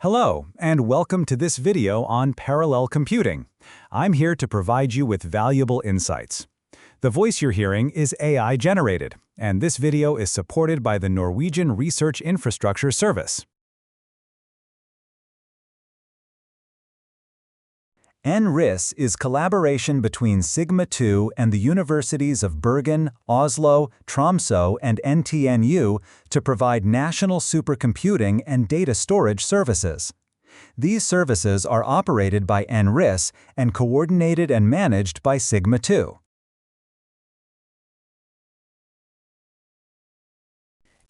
Hello, and welcome to this video on parallel computing. I'm here to provide you with valuable insights. The voice you're hearing is AI-generated, and this video is supported by the Norwegian Research Infrastructure Service. NRIS is collaboration between Sigma 2 and the universities of Bergen, Oslo, Tromsø, and NTNU to provide national supercomputing and data storage services. These services are operated by NRIS and coordinated and managed by Sigma 2.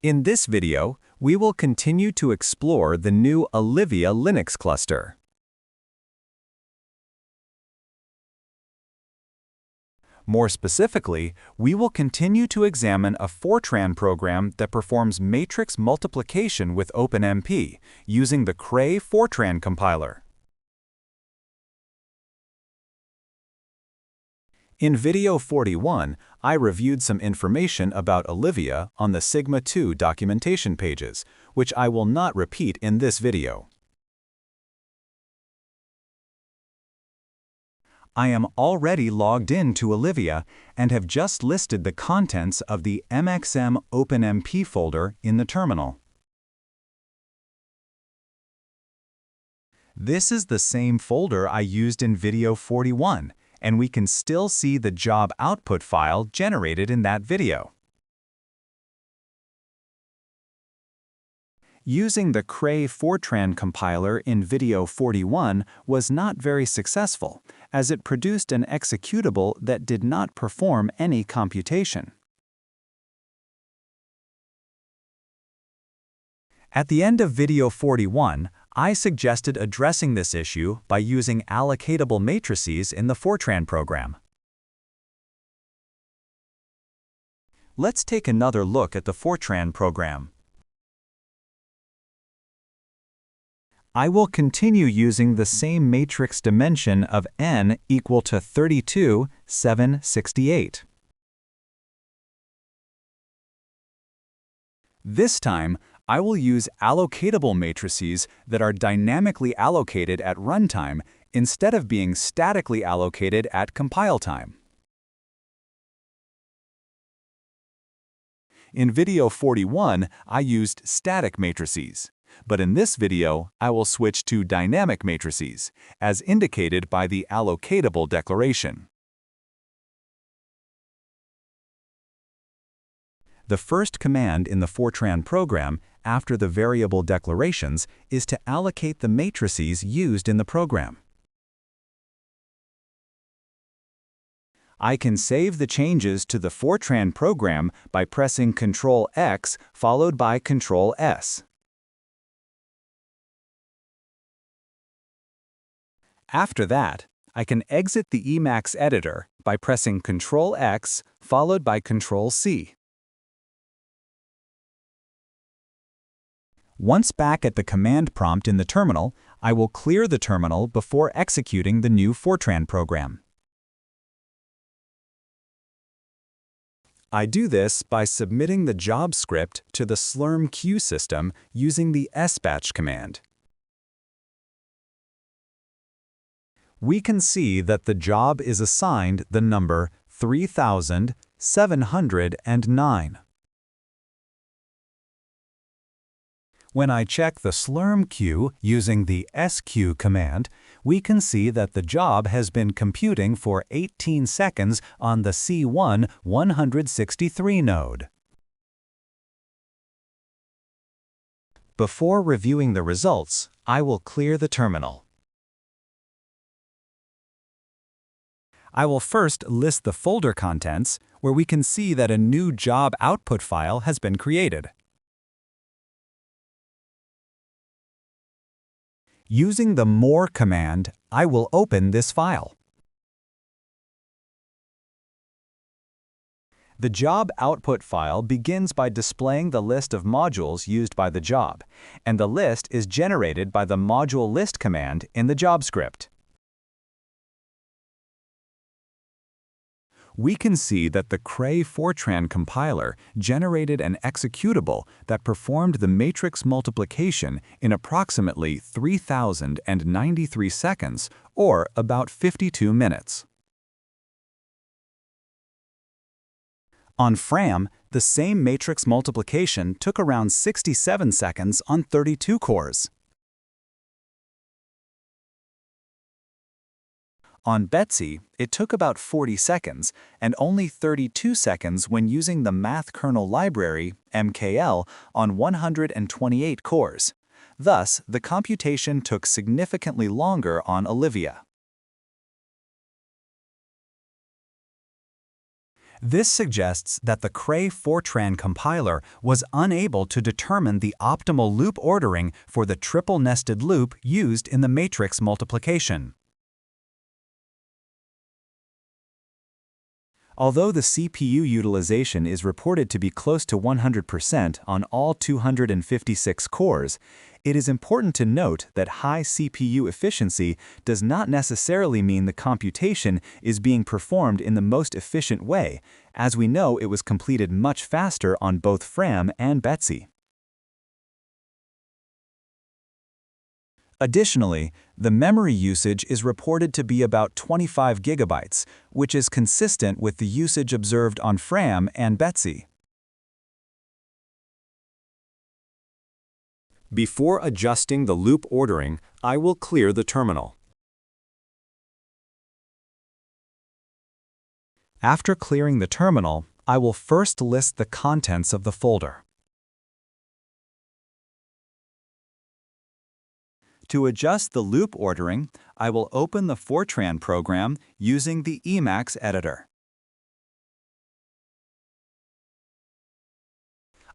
In this video, we will continue to explore the new Olivia Linux cluster. More specifically, we will continue to examine a Fortran program that performs matrix multiplication with OpenMP using the Cray Fortran compiler. In video 41, I reviewed some information about Olivia on the Sigma 2 documentation pages, which I will not repeat in this video. I am already logged in to Olivia and have just listed the contents of the MXM OpenMP folder in the terminal. This is the same folder I used in video 41, and we can still see the job output file generated in that video. Using the Cray Fortran compiler in video 41 was not very successful, as it produced an executable that did not perform any computation. At the end of video 41, I suggested addressing this issue by using allocatable matrices in the Fortran program. Let's take another look at the Fortran program. I will continue using the same matrix dimension of n equal to 32, 7, 68. This time, I will use allocatable matrices that are dynamically allocated at runtime instead of being statically allocated at compile time. In video 41, I used static matrices. But in this video, I will switch to dynamic matrices, as indicated by the allocatable declaration. The first command in the Fortran program after the variable declarations is to allocate the matrices used in the program. I can save the changes to the Fortran program by pressing Ctrl+X followed by Ctrl+S. After that, I can exit the Emacs editor by pressing Ctrl+X followed by Ctrl+C. Once back at the command prompt in the terminal, I will clear the terminal before executing the new Fortran program. I do this by submitting the job script to the slurm queue system using the sbatch command. We can see that the job is assigned the number 3709. When I check the slurm queue using the sq command, we can see that the job has been computing for 18 seconds on the C1 163 node. Before reviewing the results, I will clear the terminal. I will first list the folder contents, where we can see that a new job output file has been created. Using the more command, I will open this file. The job output file begins by displaying the list of modules used by the job, and the list is generated by the module list command in the job script. we can see that the Cray Fortran compiler generated an executable that performed the matrix multiplication in approximately 3,093 seconds, or about 52 minutes. On FRAM, the same matrix multiplication took around 67 seconds on 32 cores. On Betsy, it took about 40 seconds and only 32 seconds when using the math kernel library, MKL, on 128 cores. Thus, the computation took significantly longer on Olivia. This suggests that the Cray Fortran compiler was unable to determine the optimal loop ordering for the triple-nested loop used in the matrix multiplication. Although the CPU utilization is reported to be close to 100% on all 256 cores, it is important to note that high CPU efficiency does not necessarily mean the computation is being performed in the most efficient way, as we know it was completed much faster on both FRAM and Betsy. Additionally, the memory usage is reported to be about 25 gigabytes, which is consistent with the usage observed on FRAM and Betsy. Before adjusting the loop ordering, I will clear the terminal. After clearing the terminal, I will first list the contents of the folder. To adjust the loop ordering, I will open the Fortran program using the Emacs editor.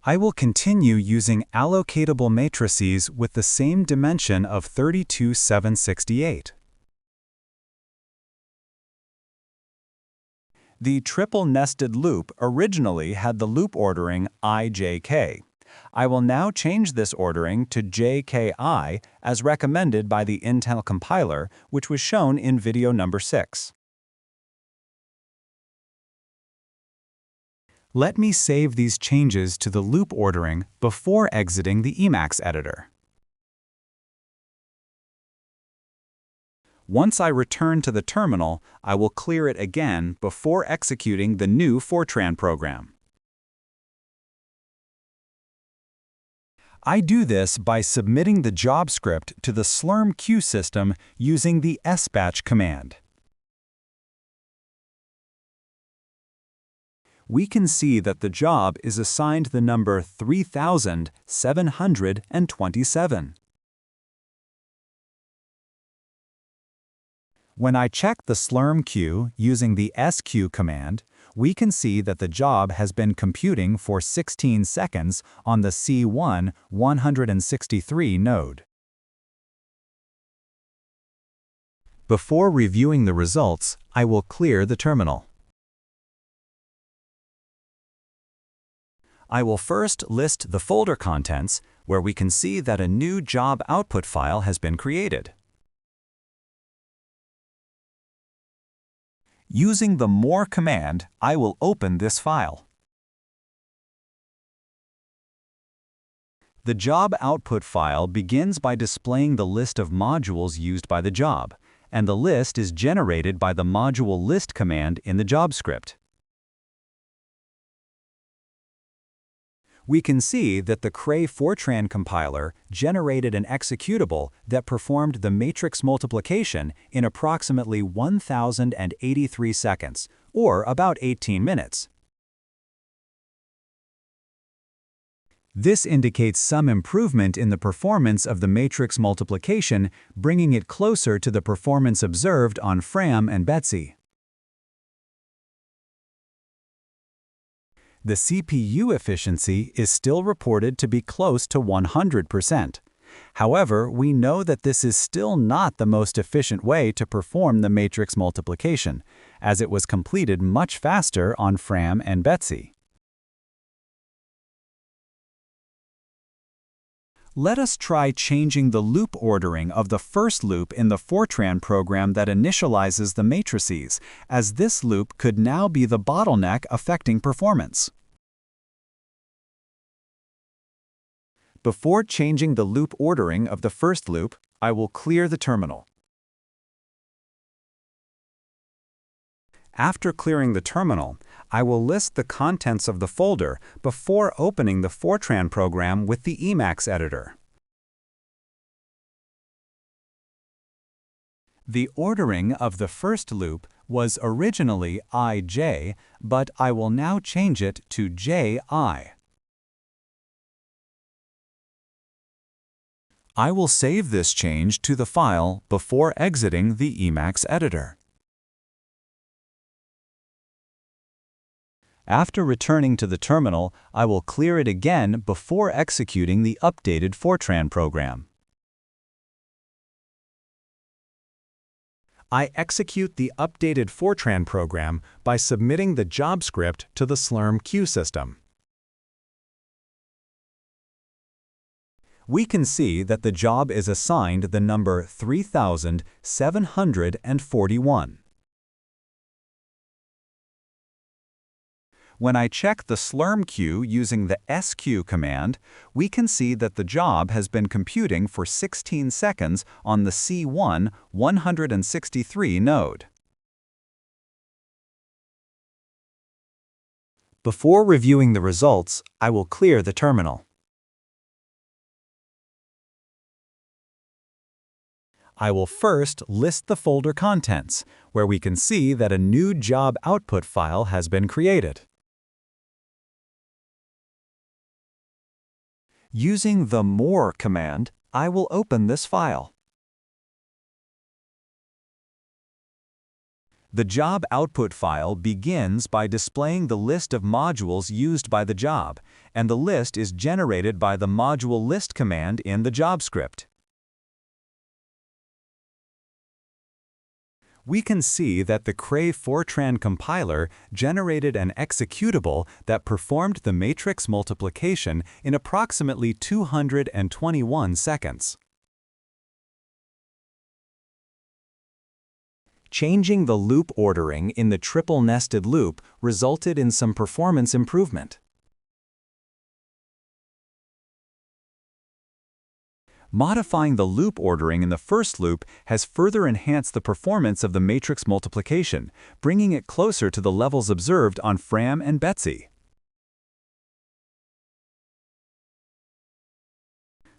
I will continue using allocatable matrices with the same dimension of 32,768. The triple-nested loop originally had the loop ordering IJK. I will now change this ordering to JKI as recommended by the Intel compiler, which was shown in video number 6. Let me save these changes to the loop ordering before exiting the Emacs editor. Once I return to the terminal, I will clear it again before executing the new Fortran program. I do this by submitting the job script to the Slurm queue system using the sbatch command. We can see that the job is assigned the number 3,727. When I check the Slurm queue using the sq command, we can see that the job has been computing for 16 seconds on the C1 163 node. Before reviewing the results, I will clear the terminal. I will first list the folder contents, where we can see that a new job output file has been created. Using the more command, I will open this file. The job output file begins by displaying the list of modules used by the job, and the list is generated by the module list command in the job script. We can see that the Cray Fortran compiler generated an executable that performed the matrix multiplication in approximately 1,083 seconds, or about 18 minutes. This indicates some improvement in the performance of the matrix multiplication, bringing it closer to the performance observed on FRAM and Betsy. The CPU efficiency is still reported to be close to 100%. However, we know that this is still not the most efficient way to perform the matrix multiplication, as it was completed much faster on FRAM and Betsy. Let us try changing the loop ordering of the first loop in the Fortran program that initializes the matrices, as this loop could now be the bottleneck affecting performance. Before changing the loop ordering of the first loop, I will clear the terminal. After clearing the terminal, I will list the contents of the folder before opening the Fortran program with the Emacs editor. The ordering of the first loop was originally IJ, but I will now change it to JI. I will save this change to the file before exiting the Emacs editor. After returning to the terminal, I will clear it again before executing the updated Fortran program. I execute the updated Fortran program by submitting the job script to the Slurm queue system. We can see that the job is assigned the number 3741. When I check the Slurm queue using the sq command, we can see that the job has been computing for 16 seconds on the C1 163 node. Before reviewing the results, I will clear the terminal. I will first list the folder contents, where we can see that a new job output file has been created. Using the more command, I will open this file. The job output file begins by displaying the list of modules used by the job, and the list is generated by the module list command in the job script. We can see that the Cray Fortran compiler generated an executable that performed the matrix multiplication in approximately 221 seconds. Changing the loop ordering in the triple-nested loop resulted in some performance improvement. Modifying the loop ordering in the first loop has further enhanced the performance of the matrix multiplication, bringing it closer to the levels observed on Fram and Betsy.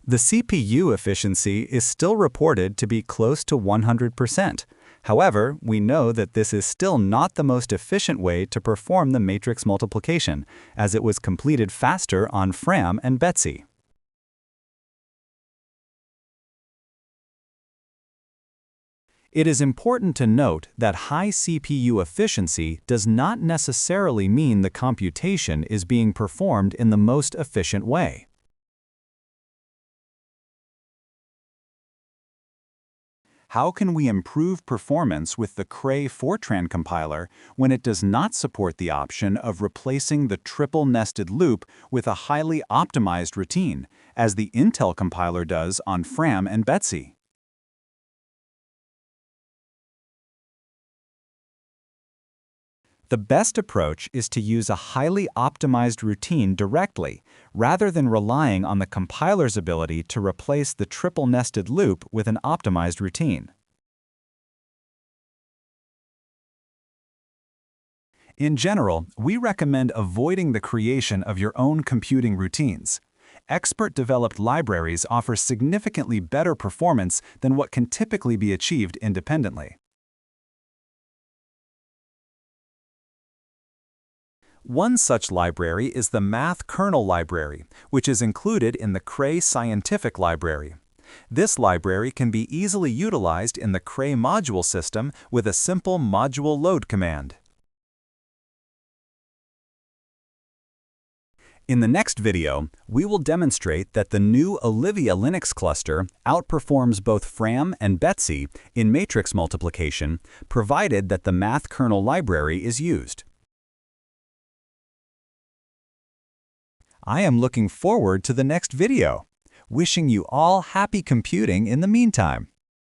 The CPU efficiency is still reported to be close to 100%. However, we know that this is still not the most efficient way to perform the matrix multiplication, as it was completed faster on Fram and Betsy. It is important to note that high CPU efficiency does not necessarily mean the computation is being performed in the most efficient way. How can we improve performance with the Cray Fortran compiler when it does not support the option of replacing the triple-nested loop with a highly optimized routine, as the Intel compiler does on Fram and Betsy? The best approach is to use a highly optimized routine directly, rather than relying on the compiler's ability to replace the triple-nested loop with an optimized routine. In general, we recommend avoiding the creation of your own computing routines. Expert-developed libraries offer significantly better performance than what can typically be achieved independently. One such library is the Math Kernel Library, which is included in the Cray Scientific Library. This library can be easily utilized in the Cray module system with a simple module load command. In the next video, we will demonstrate that the new Olivia Linux cluster outperforms both Fram and Betsy in matrix multiplication, provided that the Math Kernel Library is used. I am looking forward to the next video. Wishing you all happy computing in the meantime.